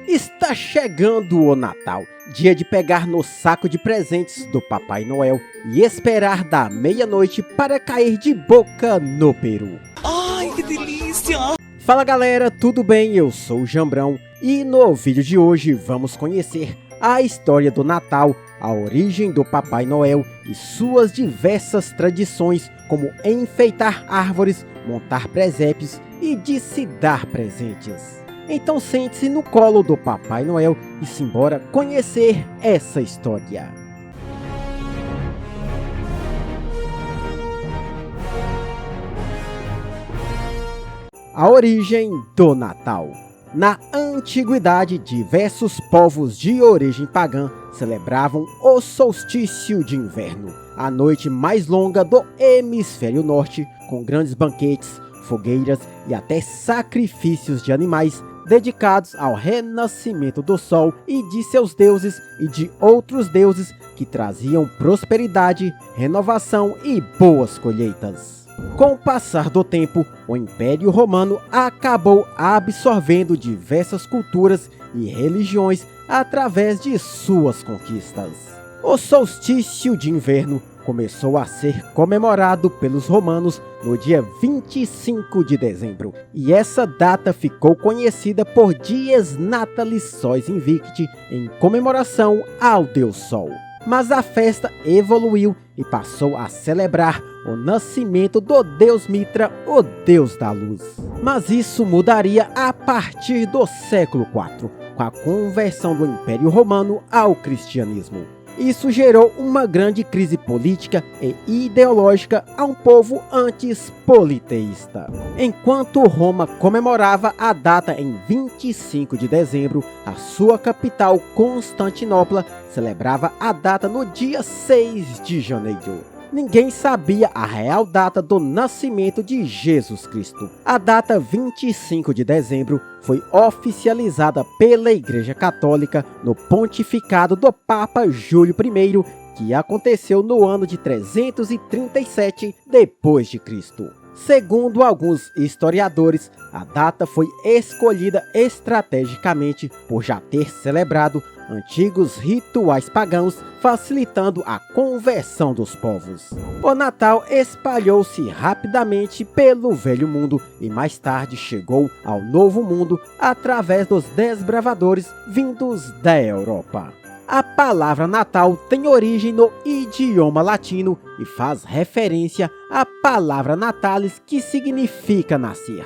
Está chegando o Natal, dia de pegar no saco de presentes do Papai Noel e esperar da meia-noite para cair de boca no peru. Ai, que delícia! Fala galera, tudo bem? Eu sou o Jambrão e no vídeo de hoje vamos conhecer a história do Natal, a origem do Papai Noel e suas diversas tradições, como enfeitar árvores, montar presépios e de se dar presentes. Então sente-se no colo do Papai Noel e simbora conhecer essa história. A origem do Natal. Na antiguidade, diversos povos de origem pagã celebravam o solstício de inverno, a noite mais longa do hemisfério norte, com grandes banquetes, fogueiras e até sacrifícios de animais dedicados ao renascimento do sol e de seus deuses e de outros deuses que traziam prosperidade, renovação e boas colheitas. Com o passar do tempo, o Império Romano acabou absorvendo diversas culturas e religiões através de suas conquistas. O solstício de inverno começou a ser comemorado pelos romanos no dia 25 de dezembro, e essa data ficou conhecida por Dies Natalis Solis Invicti, em comemoração ao Deus Sol. Mas a festa evoluiu e passou a celebrar o nascimento do Deus Mitra, o Deus da Luz. Mas isso mudaria a partir do século IV, com a conversão do Império Romano ao cristianismo. Isso gerou uma grande crise política e ideológica a um povo antes politeísta. Enquanto Roma comemorava a data em 25 de dezembro, a sua capital, Constantinopla, celebrava a data no dia 6 de janeiro. Ninguém sabia a real data do nascimento de Jesus Cristo. A data 25 de dezembro foi oficializada pela Igreja Católica no pontificado do Papa Júlio I, que aconteceu no ano de 337 depois de Cristo. Segundo alguns historiadores, a data foi escolhida estrategicamente por já ter celebrado antigos rituais pagãos, facilitando a conversão dos povos. O Natal espalhou-se rapidamente pelo Velho Mundo e mais tarde chegou ao Novo Mundo através dos desbravadores vindos da Europa. A palavra Natal tem origem no idioma latino e faz referência à palavra natalis, que significa nascer.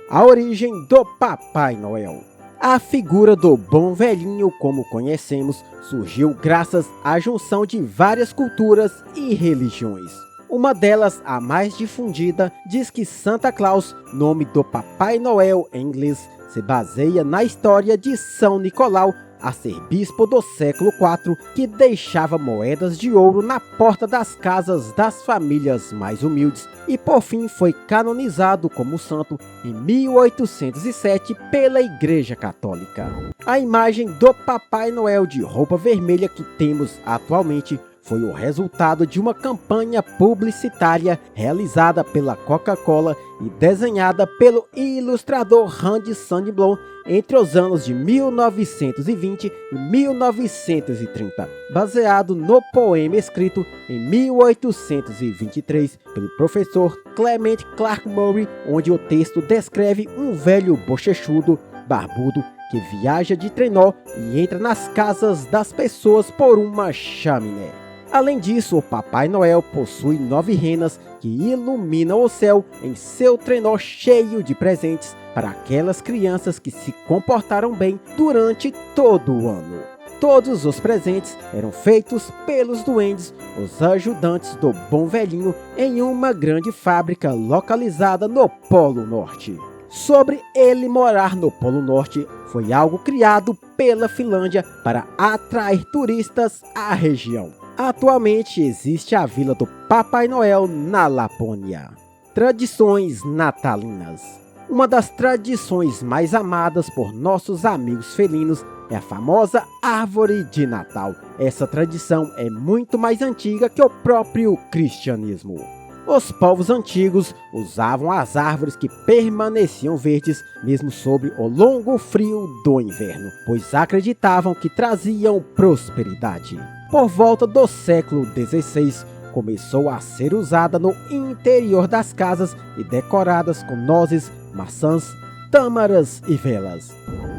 A origem do Papai Noel. A figura do bom velhinho, como conhecemos, surgiu graças à junção de várias culturas e religiões. Uma delas, a mais difundida, diz que Santa Claus, nome do Papai Noel em inglês, se baseia na história de São Nicolau, arcebispo do século IV, que deixava moedas de ouro na porta das casas das famílias mais humildes e por fim foi canonizado como santo em 1807 pela Igreja Católica. A imagem do Papai Noel de roupa vermelha que temos atualmente foi o resultado de uma campanha publicitária realizada pela Coca-Cola e desenhada pelo ilustrador Randy Sandblom entre os anos de 1920 e 1930, baseado no poema escrito em 1823 pelo professor Clement Clarke Murray, onde o texto descreve um velho bochechudo, barbudo, que viaja de trenó e entra nas casas das pessoas por uma chaminé. Além disso, o Papai Noel possui 9 renas que iluminam o céu em seu trenó cheio de presentes para aquelas crianças que se comportaram bem durante todo o ano. Todos os presentes eram feitos pelos duendes, os ajudantes do bom velhinho, em uma grande fábrica localizada no Polo Norte. Sobre ele morar no Polo Norte, foi algo criado pela Finlândia para atrair turistas à região. Atualmente existe a Vila do Papai Noel na Lapônia. Tradições natalinas. Uma das tradições mais amadas por nossos amigos felinos é a famosa árvore de Natal. Essa tradição é muito mais antiga que o próprio cristianismo. Os povos antigos usavam as árvores que permaneciam verdes mesmo sob o longo frio do inverno, pois acreditavam que traziam prosperidade. Por volta do século XVI, começou a ser usada no interior das casas e decoradas com nozes, maçãs, tâmaras e velas.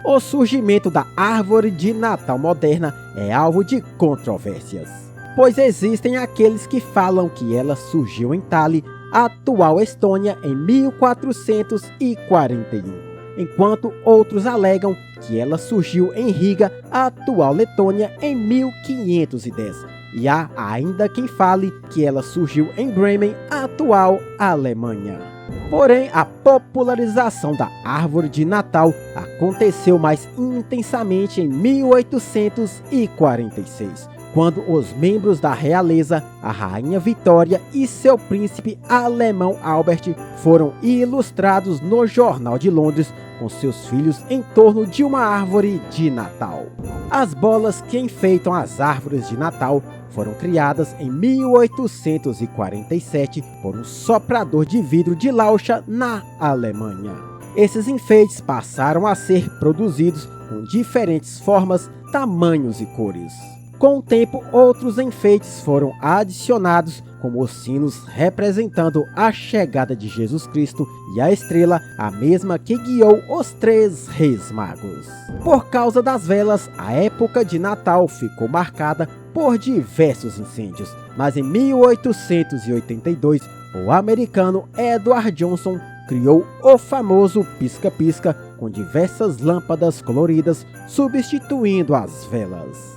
O surgimento da árvore de Natal moderna é alvo de controvérsias, pois existem aqueles que falam que ela surgiu em Tallinn, atual Estônia, em 1441, enquanto outros alegam que ela surgiu em Riga, atual Letônia, em 1510. E há ainda quem fale que ela surgiu em Bremen, atual Alemanha. Porém, a popularização da árvore de Natal aconteceu mais intensamente em 1846, quando os membros da realeza, a rainha Vitória e seu príncipe alemão Albert, foram ilustrados no Jornal de Londres com seus filhos em torno de uma árvore de Natal. As bolas que enfeitam as árvores de Natal foram criadas em 1847 por um soprador de vidro de Lauscha, na Alemanha. Esses enfeites passaram a ser produzidos com diferentes formas, tamanhos e cores. Com o tempo, outros enfeites foram adicionados, como os sinos representando a chegada de Jesus Cristo e a estrela, a mesma que guiou os 3 reis magos. Por causa das velas, a época de Natal ficou marcada por diversos incêndios, mas em 1882, o americano Edward Johnson criou o famoso pisca-pisca com diversas lâmpadas coloridas, substituindo as velas.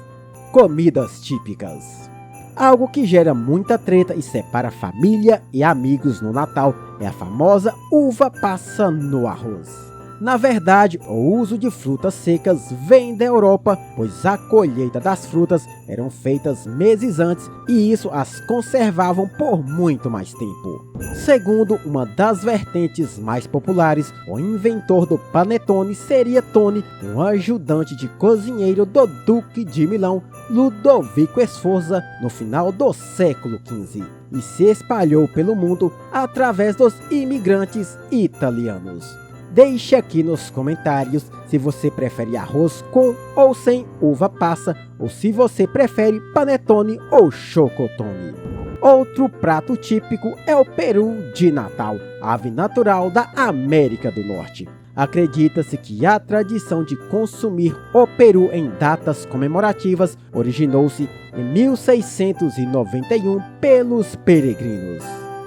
Comidas típicas. Algo que gera muita treta e separa família e amigos no Natal é a famosa uva passa no arroz. Na verdade, o uso de frutas secas vem da Europa, pois a colheita das frutas eram feitas meses antes e isso as conservavam por muito mais tempo. Segundo uma das vertentes mais populares, o inventor do panetone seria Tony, um ajudante de cozinheiro do Duque de Milão, Ludovico Sforza, no final do século XV, e se espalhou pelo mundo através dos imigrantes italianos. Deixe aqui nos comentários se você prefere arroz com ou sem uva passa, ou se você prefere panetone ou chocotone. Outro prato típico é o peru de Natal, ave natural da América do Norte. Acredita-se que a tradição de consumir o peru em datas comemorativas originou-se em 1691 pelos peregrinos.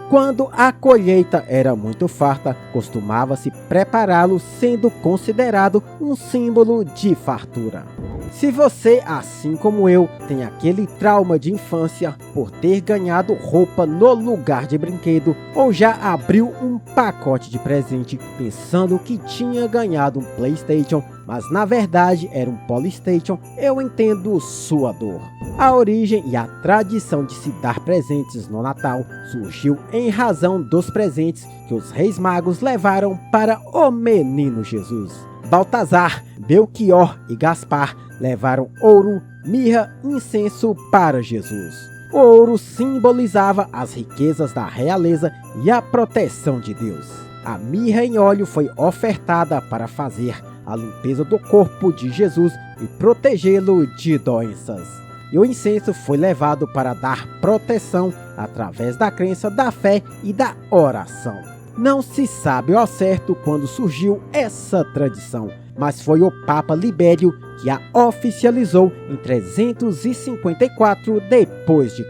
Quando a colheita era muito farta, costumava-se prepará-lo, sendo considerado um símbolo de fartura. Se você, assim como eu, tem aquele trauma de infância por ter ganhado roupa no lugar de brinquedo, ou já abriu um pacote de presente pensando que tinha ganhado um PlayStation, mas na verdade era um Polystation, eu entendo sua dor. A origem e a tradição de se dar presentes no Natal surgiu em razão dos presentes que os reis magos levaram para o menino Jesus. Baltazar, Belchior e Gaspar levaram ouro, mirra e incenso para Jesus. O ouro simbolizava as riquezas da realeza e a proteção de Deus. A mirra em óleo foi ofertada para fazer a limpeza do corpo de Jesus e protegê-lo de doenças. E o incenso foi levado para dar proteção através da crença, da fé e da oração. Não se sabe ao certo quando surgiu essa tradição, mas foi o Papa Libério que a oficializou em 354 d.C.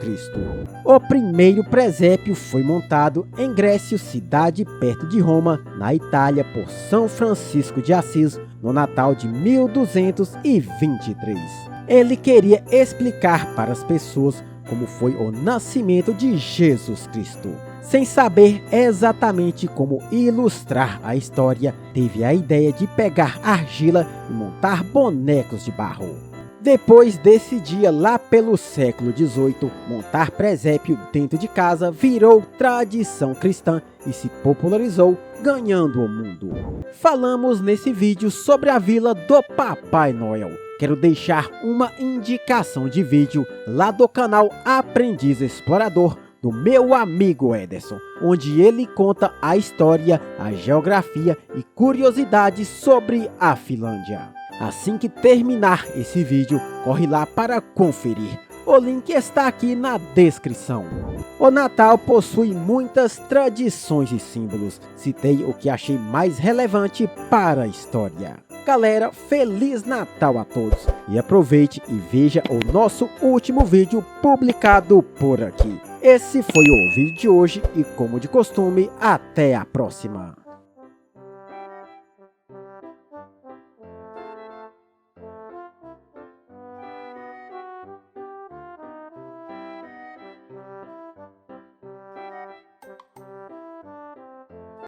O primeiro presépio foi montado em Grécio, cidade perto de Roma, na Itália, por São Francisco de Assis, no Natal de 1223. Ele queria explicar para as pessoas como foi o nascimento de Jesus Cristo. Sem saber exatamente como ilustrar a história, teve a ideia de pegar argila e montar bonecos de barro. Depois desse dia, lá pelo século XVIII, montar presépio dentro de casa virou tradição cristã e se popularizou, ganhando o mundo. Falamos nesse vídeo sobre a vila do Papai Noel. Quero deixar uma indicação de vídeo lá do canal Aprendiz Explorador, do meu amigo Ederson, onde ele conta a história, a geografia e curiosidades sobre a Finlândia. Assim que terminar esse vídeo, corre lá para conferir. O link está aqui na descrição. O Natal possui muitas tradições e símbolos. Citei o que achei mais relevante para a história. Galera, Feliz Natal a todos! E aproveite e veja o nosso último vídeo publicado por aqui. Esse foi o vídeo de hoje e, como de costume, até a próxima!